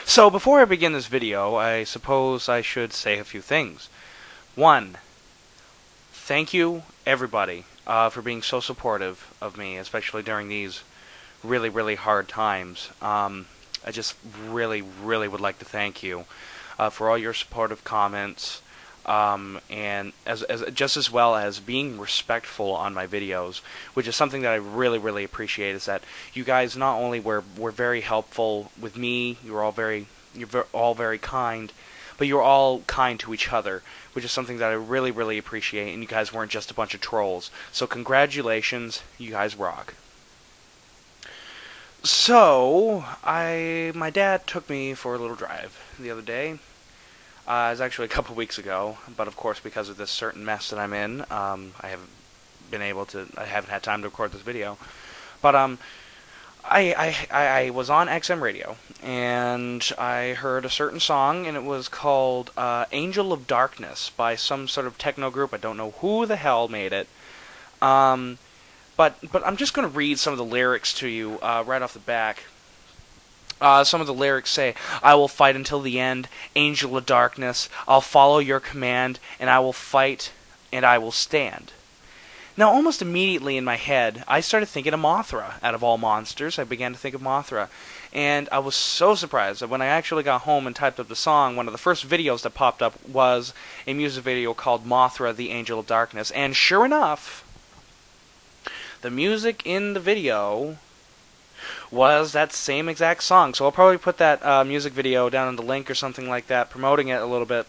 So before I begin this video, I suppose I should say a few things. One, thank you, everybody, for being so supportive of me, especially during these really, really hard times. I just really, really would like to thank you for all your supportive comments, and just as well as being respectful on my videos, which is something that I really, really appreciate. Is that you guys not only were very helpful with me, you're all very kind, but you're all kind to each other, which is something that I really, really appreciate. And you guys weren't just a bunch of trolls. So congratulations, you guys rock. So my dad took me for a little drive the other day. It was actually a couple weeks ago, but of course because of this certain mess that I'm in, I haven't had time to record this video. But I was on XM radio, and I heard a certain song, and it was called Angel of Darkness by some sort of techno group. I don't know who the hell made it. But I'm just going to read some of the lyrics to you right off the back. Some of the lyrics say, "I will fight until the end, angel of darkness. I'll follow your command, and I will fight, and I will stand." Now, almost immediately in my head, I started thinking of Mothra. Out of all monsters, I began to think of Mothra. And I was so surprised that when I actually got home and typed up the song, one of the first videos that popped up was a music video called Mothra, the Angel of Darkness. And sure enough, the music in the video was that same exact song. So I'll probably put that music video down in the link or something like that, promoting it a little bit.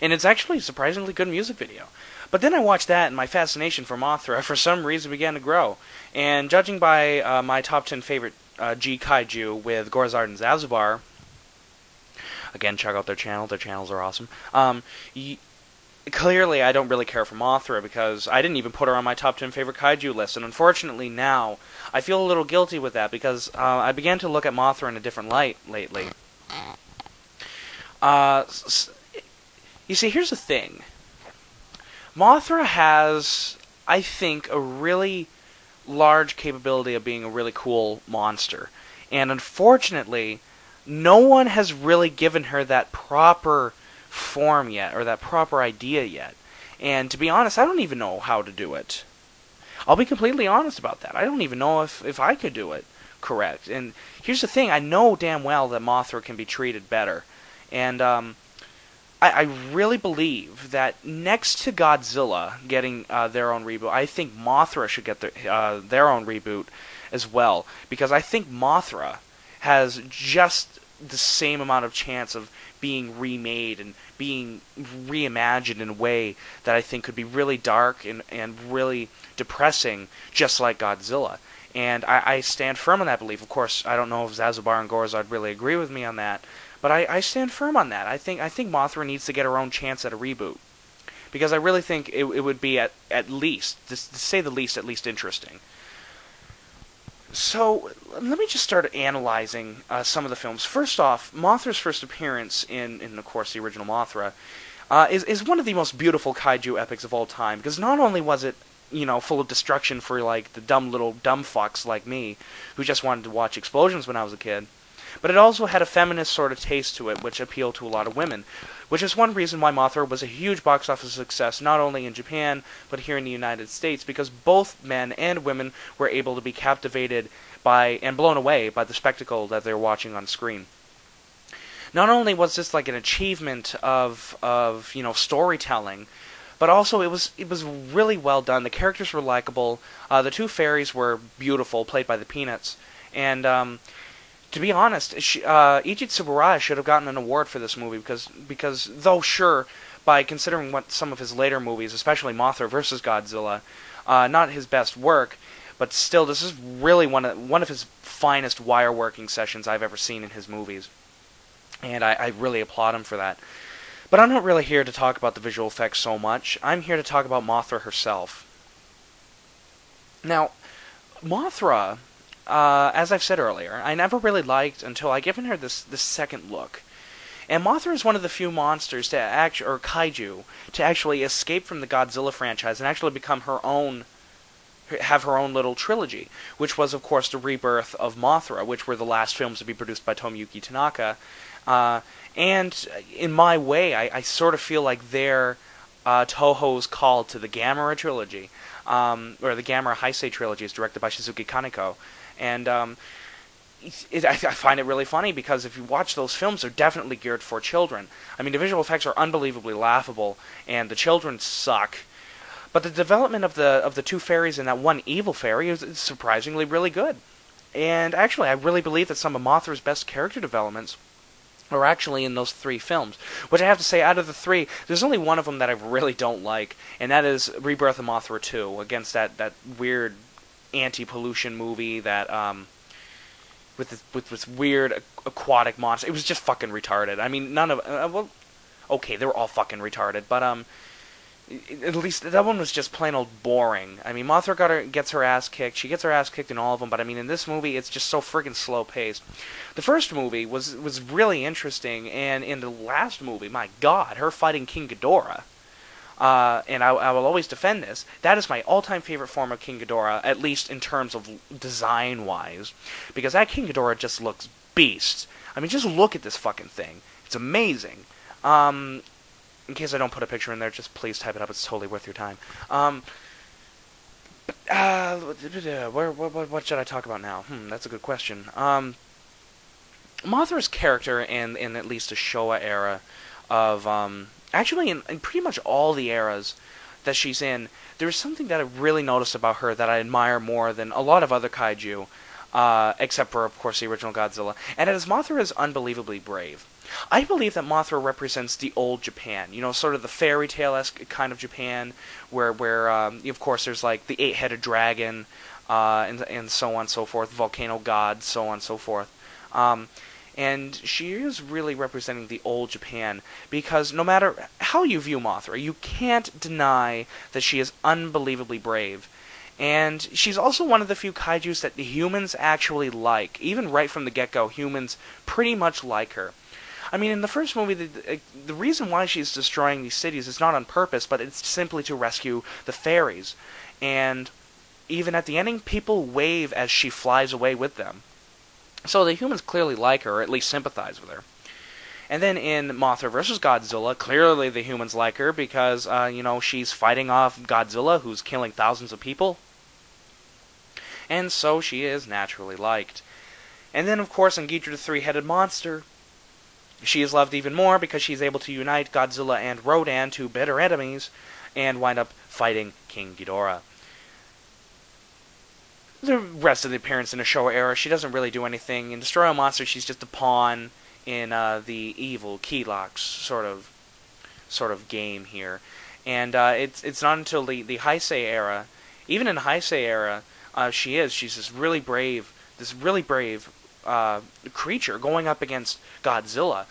And it's actually a surprisingly good music video. But then I watched that, and my fascination for Mothra, for some reason, began to grow. And judging by my top 10 favorite G Kaiju with Gorzard and Zazubar, again, check out their channel. Their channels are awesome. Clearly, I don't really care for Mothra because I didn't even put her on my top 10 favorite kaiju list, and unfortunately now, I feel a little guilty with that because I began to look at Mothra in a different light lately. You see, here's the thing. Mothra has, I think, a really large capability of being a really cool monster, and unfortunately, no one has really given her that proper form yet, or that proper idea yet. And to be honest, I don't even know how to do it. I'll be completely honest about that. I don't even know if I could do it correct. And here's the thing, I know damn well that Mothra can be treated better. And I really believe that next to Godzilla getting their own reboot, I think Mothra should get their own reboot as well. Because I think Mothra has just the same amount of chance of being remade and being reimagined in a way that I think could be really dark and really depressing, just like Godzilla. And I stand firm on that belief. Of course, I don't know if Zazubar and Gorzard really agree with me on that, but I stand firm on that. I think Mothra needs to get her own chance at a reboot. Because I really think it would be at least, to say the least, at least interesting. So, let me just start analyzing some of the films. First off, Mothra's first appearance in of course, the original Mothra, is one of the most beautiful kaiju epics of all time. Because not only was it, full of destruction for, like, the dumb fucks like me, who just wanted to watch explosions when I was a kid, but it also had a feminist sort of taste to it, which appealed to a lot of women. Which is one reason why Mothra was a huge box office success, not only in Japan, but here in the United States, because both men and women were able to be captivated by, and blown away by the spectacle that they were watching on screen. Not only was this like an achievement of storytelling, but also it was really well done. The characters were likable, the two fairies were beautiful, played by the Peanuts, and to be honest, Ichi Tsuburaya should have gotten an award for this movie because though sure, by considering what some of his later movies, especially Mothra vs. Godzilla, not his best work, but still, this is really one of his finest wire working sessions I've ever seen in his movies, and I really applaud him for that. But I'm not really here to talk about the visual effects so much. I'm here to talk about Mothra herself. Now, Mothra, as I've said earlier, I never really liked until I given her this second look. And Mothra is one of the few monsters or kaiju to actually escape from the Godzilla franchise and actually become her own have her own little trilogy, which was, of course, the rebirth of Mothra, which were the last films to be produced by Tomoyuki Tanaka. And in my way, I sort of feel like they're Toho's call to the Gamera trilogy, or the Gamera Heisei trilogy, is directed by Shizuki Kaneko. And I find it really funny because if you watch those films, they're definitely geared for children. I mean, the visual effects are unbelievably laughable, and the children suck. But the development of the two fairies and that one evil fairy is surprisingly really good. And actually, I really believe that some of Mothra's best character developments are actually in those three films. Which I have to say, out of the three, there's only one of them that I really don't like, and that is Rebirth of Mothra 2, against that weird anti-pollution movie that, with this weird aquatic monster. It was just fucking retarded. I mean, none of... well, okay, they were all fucking retarded, but, at least that one was just plain old boring. I mean, Mothra gets her ass kicked. She gets her ass kicked in all of them, but I mean, in this movie, it's just so friggin' slow-paced. The first movie was really interesting, and in the last movie, my god, her fighting King Ghidorah, and I will always defend this, that is my all-time favorite form of King Ghidorah, at least in terms of design-wise, because that King Ghidorah just looks beast. I mean, just look at this fucking thing. It's amazing. In case I don't put a picture in there, just please type it up. It's totally worth your time. What should I talk about now? That's a good question. Mothra's character in at least the Showa era of... actually, in pretty much all the eras that she's in, there's something that I really noticed about her that I admire more than a lot of other kaiju, except for, of course, the original Godzilla. And it is Mothra is unbelievably brave. I believe that Mothra represents the old Japan, you know, sort of the fairy tale-esque kind of Japan, where of course, there's like the 8-headed dragon, and so on and so forth, volcano god, so on and so forth. And she is really representing the old Japan, because no matter how you view Mothra, you can't deny that she is unbelievably brave. And she's also one of the few kaijus that the humans actually like. Even right from the get-go, humans pretty much like her. I mean, in the first movie, the reason why she's destroying these cities is not on purpose, but it's simply to rescue the fairies. And even at the ending, people wave as she flies away with them. So the humans clearly like her, or at least sympathize with her. And then in Mothra vs. Godzilla, clearly the humans like her because, you know, she's fighting off Godzilla, who's killing thousands of people. And so she is naturally liked. And then, of course, in Ghidra the Three-Headed Monster, she is loved even more because she's able to unite Godzilla and Rodan, two bitter enemies, and wind up fighting King Ghidorah. The rest of the appearance in the Showa era, she doesn't really do anything. In Destroy All Monsters, she's just a pawn in the evil Keylocks sort of game here. And it's not until the Heisei era, even in the Heisei era, she's this really brave creature going up against Godzilla,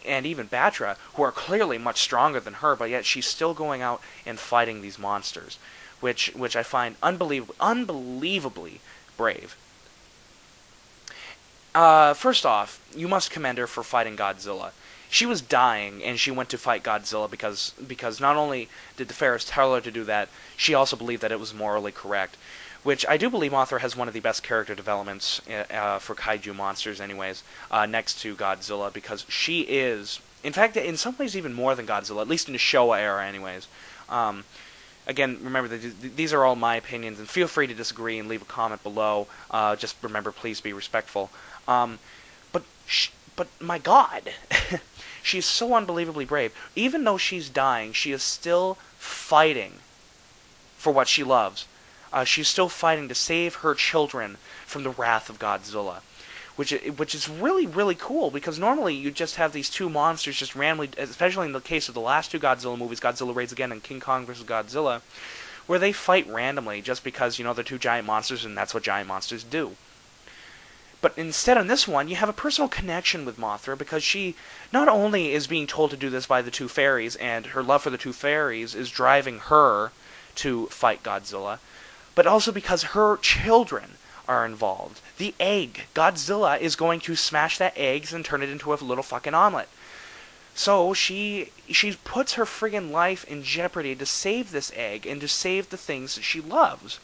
and even Batra, who are clearly much stronger than her, but yet she's still going out and fighting these monsters, which I find unbelievably brave. First off, you must commend her for fighting Godzilla. She was dying, and she went to fight Godzilla because not only did the Pharaohs tell her to do that, she also believed that it was morally correct. Which I do believe Mothra has one of the best character developments for kaiju monsters anyways, next to Godzilla, because she is, in fact, in some ways even more than Godzilla, at least in the Showa era anyways. Again, remember, these are all my opinions, and feel free to disagree and leave a comment below. Just remember, please be respectful. But my god, she's so unbelievably brave. Even though she's dying, she is still fighting for what she loves. She's still fighting to save her children from the wrath of Godzilla, which is really, really cool, because normally you just have these two monsters just randomly, especially in the case of the last two Godzilla movies, Godzilla Raids Again and King Kong vs. Godzilla, where they fight randomly just because, you know, they're two giant monsters and that's what giant monsters do. But instead on this one, you have a personal connection with Mothra, because she not only is being told to do this by the two fairies, and her love for the two fairies is driving her to fight Godzilla, but also because her children are involved. The egg. Godzilla is going to smash that egg and turn it into a little fucking omelet. So she puts her friggin' life in jeopardy to save this egg and to save the things that she loves.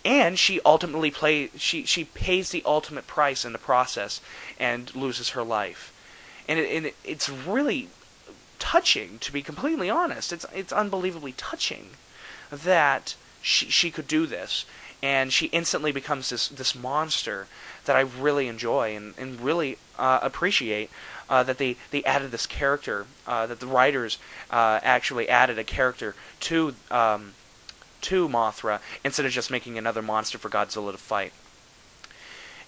and she ultimately she pays the ultimate price in the process and loses her life. And it's really touching, to be completely honest. It's unbelievably touching that she could do this, and she instantly becomes this monster that I really enjoy and really appreciate that they added this character, that the writers actually added a character to Mothra instead of just making another monster for Godzilla to fight.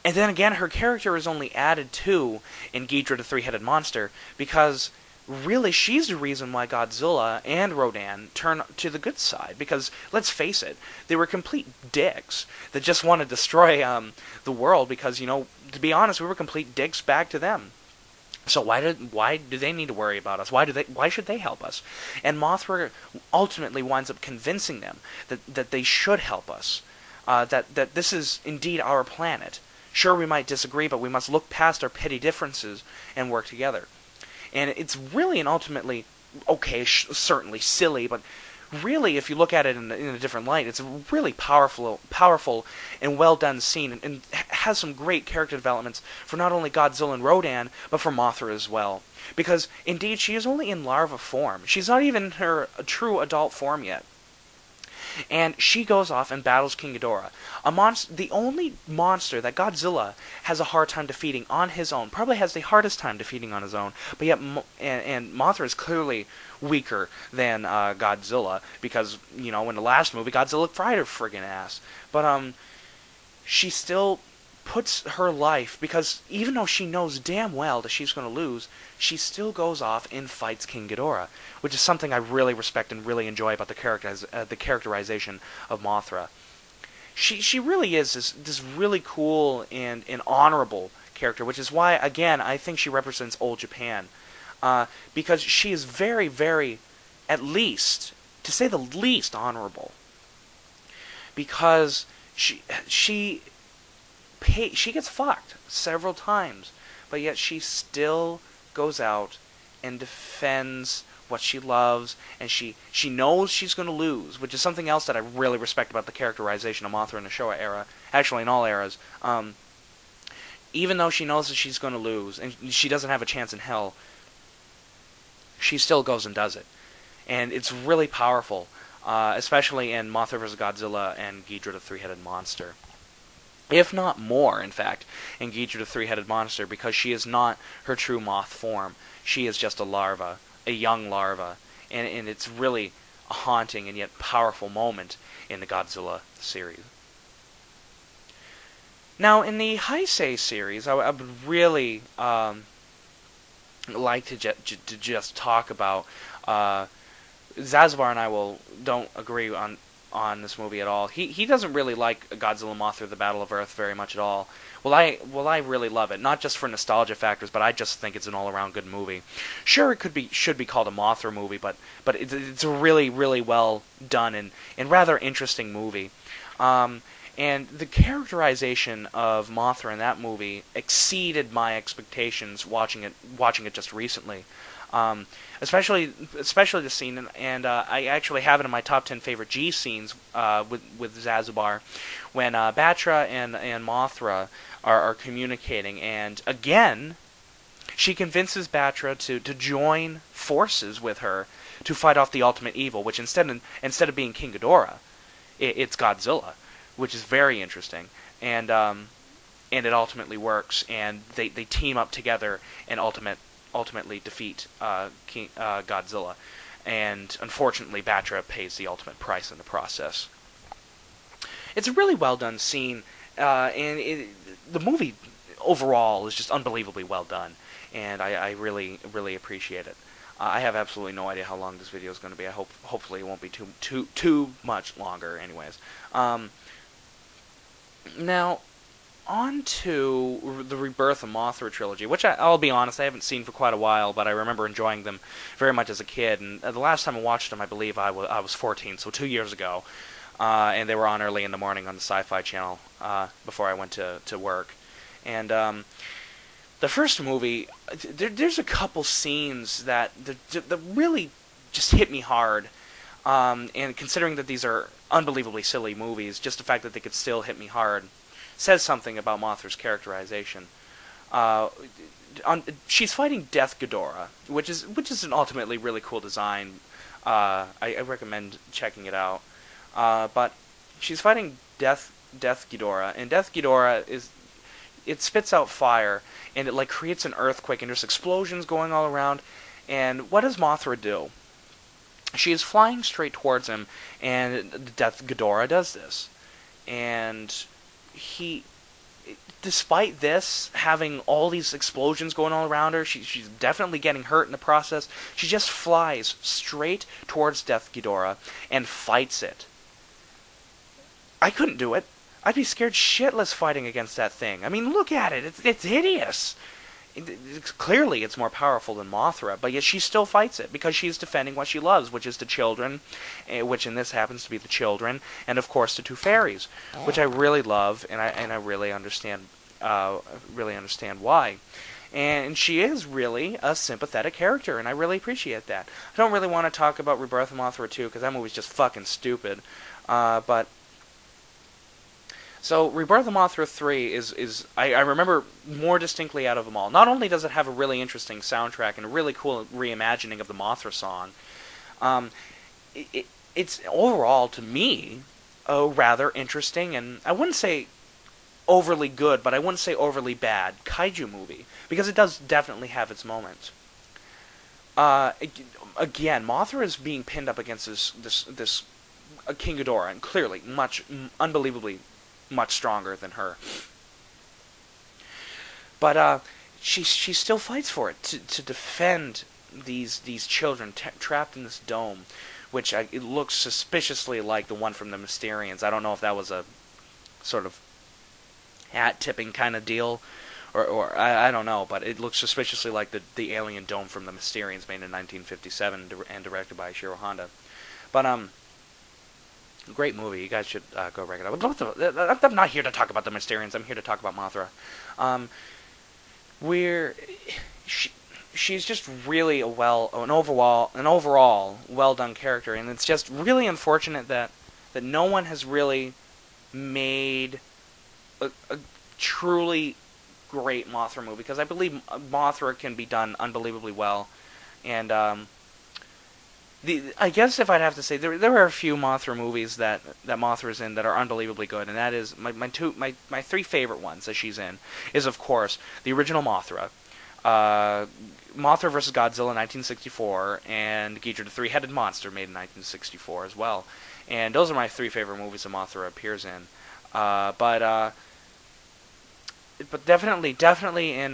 And then again, her character is only added to in Ghidorah the Three-Headed Monster because really she's the reason why Godzilla and Rodan turn to the good side. Because, let's face it, they were complete dicks that just want to destroy the world because, to be honest, we were complete dicks back to them. So why do they need to worry about us? Why should they help us? And Mothra ultimately winds up convincing them that they should help us. That this is indeed our planet. Sure, we might disagree, but we must look past our petty differences and work together. And it's really and ultimately, okay, certainly silly, but really, if you look at it in a different light, it's a really powerful and well-done scene, and has some great character developments for not only Godzilla and Rodan, but for Mothra as well. Because, indeed, she is only in larva form. She's not even in her true adult form yet. And she goes off and battles King Ghidorah, the only monster that Godzilla has a hard time defeating on his own. Probably has the hardest time defeating on his own. But yet, and Mothra is clearly weaker than Godzilla because in the last movie Godzilla fried her friggin' ass. But she still puts her life, because even though she knows damn well that she's going to lose, she still goes off and fights King Ghidorah, which is something I really respect and really enjoy about the characterization of Mothra. She really is this really cool and honorable character, which is why, again, I think she represents old Japan. Because she is very, very, at least, to say the least, honorable. Because she gets fucked several times, but yet she still goes out and defends what she loves, and she knows she's going to lose, which is something else that I really respect about the characterization of Mothra in the Showa era, actually in all eras. Even though she knows that she's going to lose, and she doesn't have a chance in hell, she still goes and does it. And it's really powerful, especially in Mothra vs. Godzilla and Ghidorah the Three-Headed Monster. If not more, in fact, in Ghidorah the Three-Headed Monster, because she is not her true moth form. She is just a larva, a young larva, and it's really a haunting and yet powerful moment in the Godzilla series. Now, in the Heisei series, I would really like to just talk about. Zazubar and I don't agree on this movie at all. He doesn't really like Godzilla Mothra the Battle of Earth very much at all. Well, I really love it, not just for nostalgia factors, but I just think it's an all-around good movie. Sure, it should be called a Mothra movie, but it's a really, really well done and rather interesting movie. And the characterization of Mothra in that movie exceeded my expectations watching it just recently. Especially the scene, and I actually have it in my top 10 favorite G scenes with Zazubar, when Batra and Mothra are communicating, and again, she convinces Batra to join forces with her to fight off the ultimate evil, which instead of being King Ghidorah, it's Godzilla, which is very interesting, and it ultimately works, and they team up together and ultimately defeat Godzilla, and unfortunately Batra pays the ultimate price in the process. It's a really well done scene, and the movie overall is just unbelievably well done, and I really, really appreciate it. I have absolutely no idea how long this video is going to be. Hopefully it won't be too much longer anyways. Now, on to the Rebirth of Mothra trilogy, which I'll be honest, I haven't seen for quite a while, but I remember enjoying them very much as a kid. And the last time I watched them, I believe I was 14, so 2 years ago. And they were on early in the morning on the Sci-Fi Channel before I went to work. And the first movie, there's a couple scenes that really just hit me hard. And considering that these are unbelievably silly movies, just the fact that they could still hit me hard says something about Mothra's characterization. She's fighting Death Ghidorah, which is an ultimately really cool design. I recommend checking it out. But she's fighting Death Ghidorah, and Death Ghidorah it spits out fire, and it like creates an earthquake, and there's explosions going all around. And what does Mothra do? She is flying straight towards him, and Death Ghidorah does this. And despite this, having all these explosions going all around her, she's definitely getting hurt in the process. She just flies straight towards Death Ghidorah and fights it. I couldn't do it. I'd be scared shitless fighting against that thing. I mean, look at it. It's hideous. Clearly, it's more powerful than Mothra, but yet she still fights it because she's defending what she loves, which is the children, which in this happens to be the children, and of course the two fairies, which I really love, and I really understand why. And she is really a sympathetic character, and I really appreciate that. I don't really want to talk about Rebirth of Mothra 2 because that movie's just fucking stupid, but. So, Rebirth of Mothra 3 I remember more distinctly out of them all. Not only does it have a really interesting soundtrack and a really cool reimagining of the Mothra song, it's overall, to me, a rather interesting, and I wouldn't say overly good, but I wouldn't say overly bad kaiju movie, because it does definitely have its moments. Again, Mothra is being pinned up against this King Ghidorah, and clearly, unbelievably much stronger than her. But she still fights for it to defend these children trapped in this dome, which it looks suspiciously like the one from the Mysterians. I don't know if that was a sort of hat tipping kind of deal, or I don't know, but it looks suspiciously like the alien dome from the Mysterians, made in 1957 and directed by Ishiro Honda. But great movie. You guys should go check it out. I'm not here to talk about the Mysterians. I'm here to talk about Mothra. She's just really an overall well done character, and it's just really unfortunate that no one has really made a truly great Mothra movie, because I believe Mothra can be done unbelievably well, and I guess if I'd have to say, there are a few Mothra movies that Mothra's in that are unbelievably good, and that is my three favorite ones that she's in is, of course, the original Mothra, Mothra vs. Godzilla 1964, and Ghidorah the Three-Headed Monster made in 1964 as well. And those are my three favorite movies that Mothra appears in. But definitely in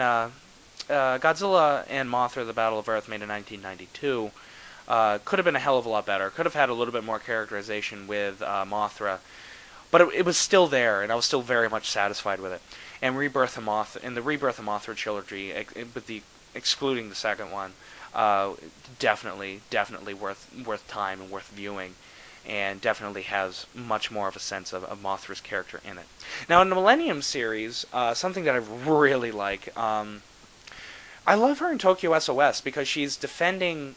Godzilla and Mothra: The Battle of Earth, made in 1992. Could have been a hell of a lot better. Could have had a little bit more characterization with Mothra, but it was still there, and I was still very much satisfied with it. And the Rebirth of Mothra trilogy, excluding the second one, definitely worth time and worth viewing, and definitely has much more of a sense of Mothra's character in it. Now, in the Millennium series, something that I really like, I love her in Tokyo SOS because she's defending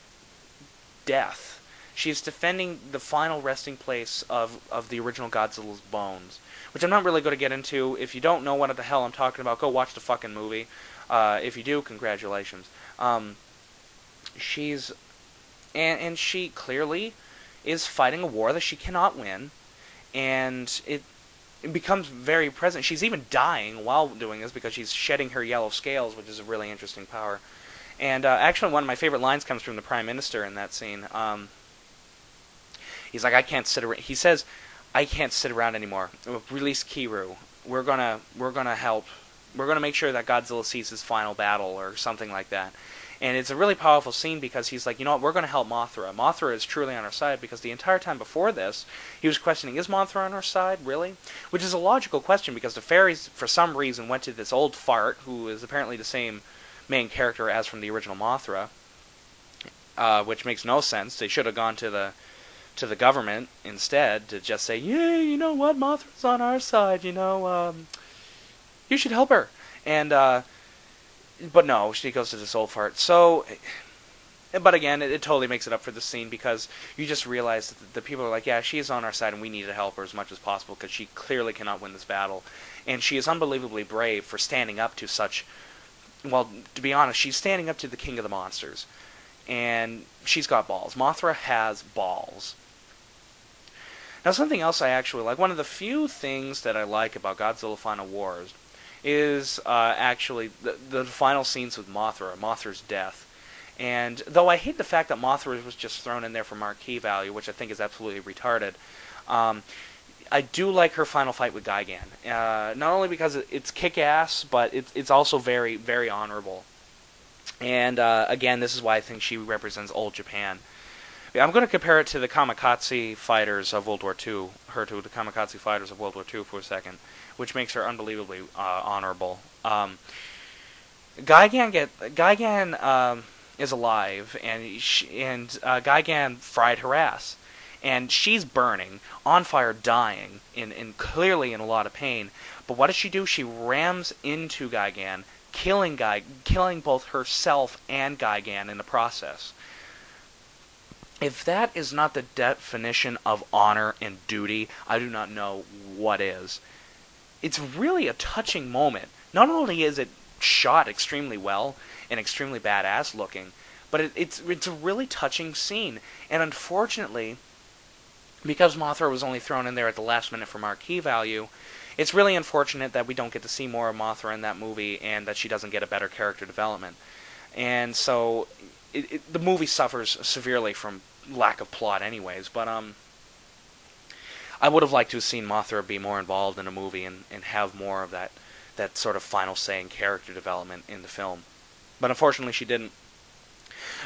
death. She's defending the final resting place of the original Godzilla's bones, which I'm not really going to get into. If you don't know what the hell I'm talking about, go watch the fucking movie. If you do, congratulations. She clearly is fighting a war that she cannot win, and it becomes very present. She's even dying while doing this because she's shedding her yellow scales, which is a really interesting power. And actually, one of my favorite lines comes from the Prime Minister in that scene. He's like, he says, "I can't sit around anymore. Release Kiru. We're gonna help. We're gonna make sure that Godzilla sees his final battle," or something like that. And it's a really powerful scene because he's like, you know what, we're gonna help Mothra. Mothra is truly on our side, because the entire time before this, he was questioning, is Mothra on our side, really? Which is a logical question, because the fairies, for some reason, went to this old fart, who is apparently the same main character as from the original Mothra, which makes no sense. They should have gone to the government instead to just say, yeah, you know what, Mothra's on our side, you should help her. And but no, she goes to this old fart. So But again, it totally makes it up for the scene, because you just realize that the people are like, yeah, she is on our side and we need to help her as much as possible, because she clearly cannot win this battle. And she is unbelievably brave for standing up to such, well, to be honest, she's standing up to the king of the monsters. And she's got balls. Mothra has balls. Now, something else I actually like, one of the few things that I like about Godzilla Final Wars is actually the final scenes with Mothra, Mothra's death. And though I hate the fact that Mothra was just thrown in there for marquee value, which I think is absolutely retarded, I do like her final fight with Gigan. Not only because it's kick-ass, but it's also very, very honorable. And again, this is why I think she represents old Japan. I'm going to compare it to the Kamikaze fighters of World War II, her to the Kamikaze fighters of World War II for a second, which makes her unbelievably honorable. Gigan is alive, and Gigan fried her ass, and she's burning, on fire, dying, in clearly in a lot of pain. But what does she do? She rams into Gigan, killing both herself and Gigan in the process. If that is not the definition of honor and duty, I do not know what is. It's really a touching moment. Not only is it shot extremely well and extremely badass looking, but it's a really touching scene. And unfortunately, because Mothra was only thrown in there at the last minute for marquee value, it's really unfortunate that we don't get to see more of Mothra in that movie, and that she doesn't get a better character development. And so the movie suffers severely from lack of plot anyways, but I would have liked to have seen Mothra be more involved in a movie and have more of that sort of final say in character development in the film. But unfortunately she didn't.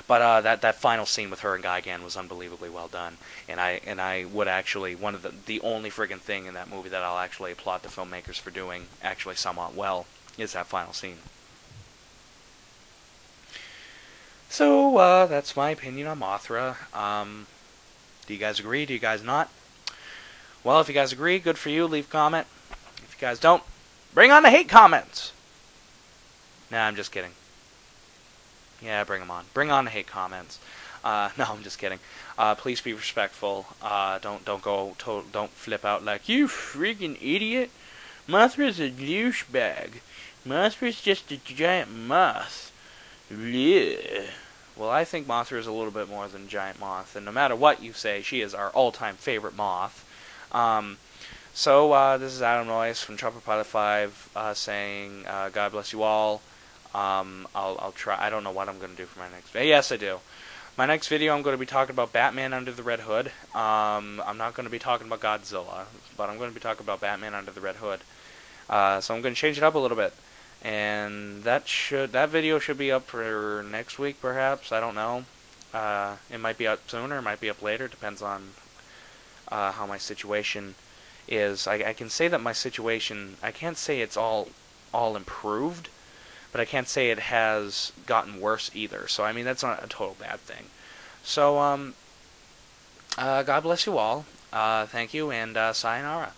But that final scene with her and Gigan was unbelievably well done, and I would actually, one of the only friggin' thing in that movie that I'll actually applaud the filmmakers for doing actually somewhat well is that final scene. So, that's my opinion on Mothra. Do you guys agree? Do you guys not? Well, if you guys agree, good for you. Leave a comment. If you guys don't, bring on the hate comments. Nah, I'm just kidding. Yeah, bring them on. Bring on the hate comments. No, I'm just kidding. Please be respectful. Don't flip out like, you freaking idiot. Mothra's a douchebag. Mothra's just a giant moth. Blech. Well, I think Mothra is a little bit more than a giant moth, and no matter what you say, she is our all-time favorite moth. This is Adam Noyes from Chopper Pilot 5 saying, God bless you all. I'll try. I don't know what I'm going to do for my next video. Yes, I do. My next video, I'm going to be talking about Batman Under the Red Hood. I'm not going to be talking about Godzilla, but I'm going to be talking about Batman Under the Red Hood. So I'm going to change it up a little bit. And that video should be up for next week, perhaps. I don't know. It might be up sooner, it might be up later. Depends on how my situation is. I can say that my situation, I can't say it's all improved, but I can't say it has gotten worse either. So, I mean, that's not a total bad thing. So, God bless you all. Thank you, and sayonara.